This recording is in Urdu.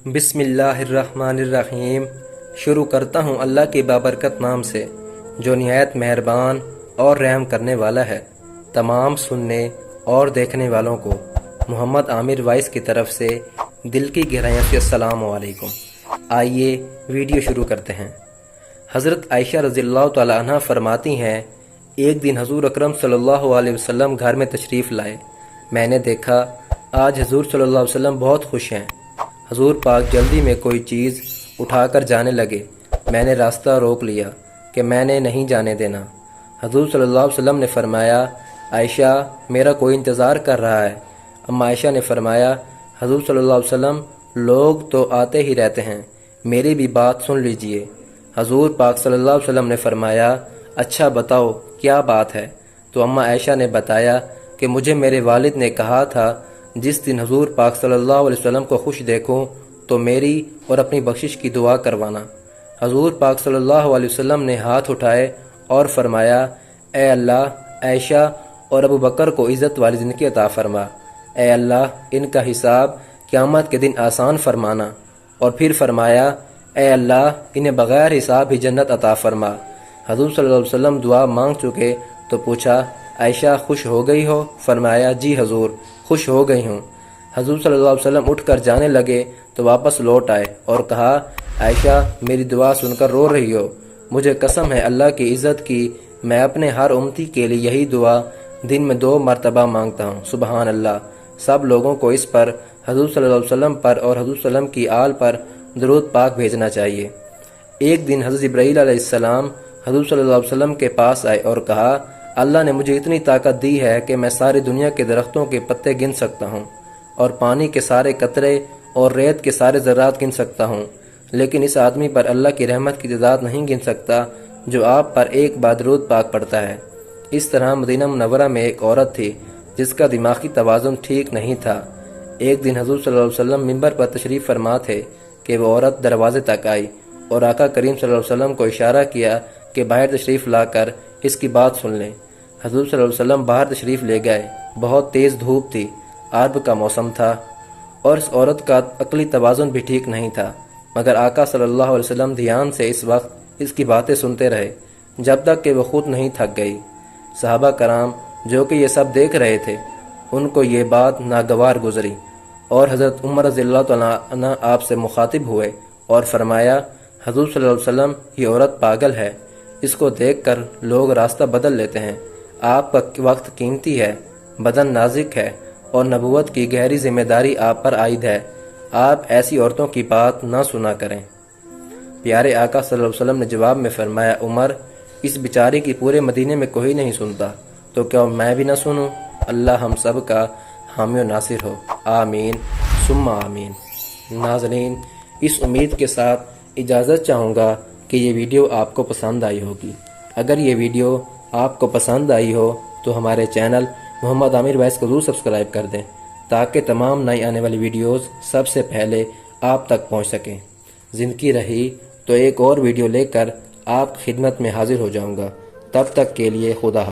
بسم اللہ الرحمن الرحیم۔ شروع کرتا ہوں اللہ کے بابرکت نام سے جو نہایت مہربان اور رحم کرنے والا ہے۔ تمام سننے اور دیکھنے والوں کو محمد عامر وائس کی طرف سے دل کی گہرائیوں سے السلام علیکم۔ آئیے ویڈیو شروع کرتے ہیں۔ حضرت عائشہ رضی اللہ تعالی عنہ فرماتی ہیں، ایک دن حضور اکرم صلی اللہ علیہ وسلم گھر میں تشریف لائے۔ میں نے دیکھا آج حضور صلی اللہ علیہ وسلم بہت خوش ہیں۔ حضور پاک جلدی میں کوئی چیز اٹھا کر جانے لگے۔ میں نے راستہ روک لیا کہ میں نے نہیں جانے دینا۔ حضور صلی اللہ علیہ وسلم نے فرمایا، عائشہ میرا کوئی انتظار کر رہا ہے۔ اما عائشہ نے فرمایا، حضور صلی اللہ علیہ وسلم لوگ تو آتے ہی رہتے ہیں، میری بھی بات سن لیجئے۔ حضور پاک صلی اللہ علیہ وسلم نے فرمایا، اچھا بتاؤ کیا بات ہے؟ تو اما عائشہ نے بتایا کہ مجھے میرے والد نے کہا تھا جس دن حضور پاک صلی اللہ علیہ وسلم کو خوش دیکھوں تو میری اور اپنی بخشش کی دعا کروانا۔ حضور پاک صلی اللہ علیہ وسلم نے ہاتھ اٹھائے اور فرمایا، اے اللہ عائشہ اور ابو بکر کو عزت والی زندگی عطا فرما۔ اے اللہ ان کا حساب قیامت کے دن آسان فرمانا۔ اور پھر فرمایا، اے اللہ انہیں بغیر حساب ہی جنت عطا فرما۔ حضور صلی اللہ علیہ وسلم دعا مانگ چکے تو پوچھا، عائشہ خوش ہو گئی ہو؟ فرمایا، جی حضور خوش ہو گئی ہوں۔ حضور صلی اللہ علیہ وسلم اٹھ کر جانے لگے تو واپس لوٹ آئے اور کہا، عائشہ میری دعا سن کر رو رہی ہو؟ مجھے قسم ہے اللہ کی عزت کی، میں اپنے ہر امتی کے لیے یہی دعا دن میں 2 مرتبہ مانگتا ہوں۔ سبحان اللہ۔ سب لوگوں کو اس پر حضور صلی اللہ علیہ وسلم پر اور حضور صلی اللہ علیہ وسلم کی آل پر درود پاک بھیجنا چاہیے۔ ایک دن حضرت جبرائیل علیہ السلام حضور صلی اللہ علیہ وسلم کے پاس آئے اور کہا، اللہ نے مجھے اتنی طاقت دی ہے کہ میں ساری دنیا کے درختوں کے پتے گن سکتا ہوں اور پانی کے سارے قطرے اور ریت کے سارے ذرات گن سکتا ہوں، لیکن اس آدمی پر اللہ کی رحمت کی تعداد نہیں گن سکتا جو آپ پر ایک بار درود پاک پڑتا ہے۔ اس طرح مدینہ منورہ میں ایک عورت تھی جس کا دماغی توازن ٹھیک نہیں تھا۔ ایک دن حضور صلی اللہ علیہ وسلم منبر پر تشریف فرما تھے کہ وہ عورت دروازے تک آئی اور آقا کریم صلی اللہ علیہ وسلم کو اشارہ کیا کہ باہر تشریف لا کر اس کی بات سن لیں۔ حضور صلی اللہ علیہ وسلم باہر تشریف لے گئے۔ بہت تیز دھوپ تھی، عرب کا موسم تھا اور اس عورت کا عقلی توازن بھی ٹھیک نہیں تھا، مگر آقا صلی اللہ علیہ وسلم دھیان سے اس وقت اس کی باتیں سنتے رہے جب تک کہ وہ خود نہیں تھک گئی۔ صحابہ کرام جو کہ یہ سب دیکھ رہے تھے ان کو یہ بات ناگوار گزری اور حضرت عمر رضی اللہ تعالیٰ عنہ آپ سے مخاطب ہوئے اور فرمایا، حضور صلی اللہ علیہ وسلم یہ عورت پاگل ہے، اس کو دیکھ کر لوگ راستہ بدل لیتے ہیں۔ آپ کا وقت قیمتی ہے، بدن نازک ہے اور نبوت کی گہری ذمہ داری آپ پر عائد ہے، آپ ایسی عورتوں کی بات نہ سنا کریں۔ پیارے آقا صلی اللہ علیہ وسلم نے جواب میں فرمایا، عمر اس بیچاری کی پورے مدینے میں کوئی نہیں سنتا تو کیا میں بھی نہ سنوں؟ اللہ ہم سب کا حامی و ناصر ہو، آمین ثم آمین۔ ناظرین اس امید کے ساتھ اجازت چاہوں گا کہ یہ ویڈیو آپ کو پسند آئی ہوگی۔ اگر یہ ویڈیو آپ کو پسند آئی ہو تو ہمارے چینل محمد عامر وائس کو ضرور سبسکرائب کر دیں تاکہ تمام نئی آنے والی ویڈیوز سب سے پہلے آپ تک پہنچ سکیں۔ زندگی رہی تو ایک اور ویڈیو لے کر آپ خدمت میں حاضر ہو جاؤں گا۔ تب تک کے لیے خدا حافظ۔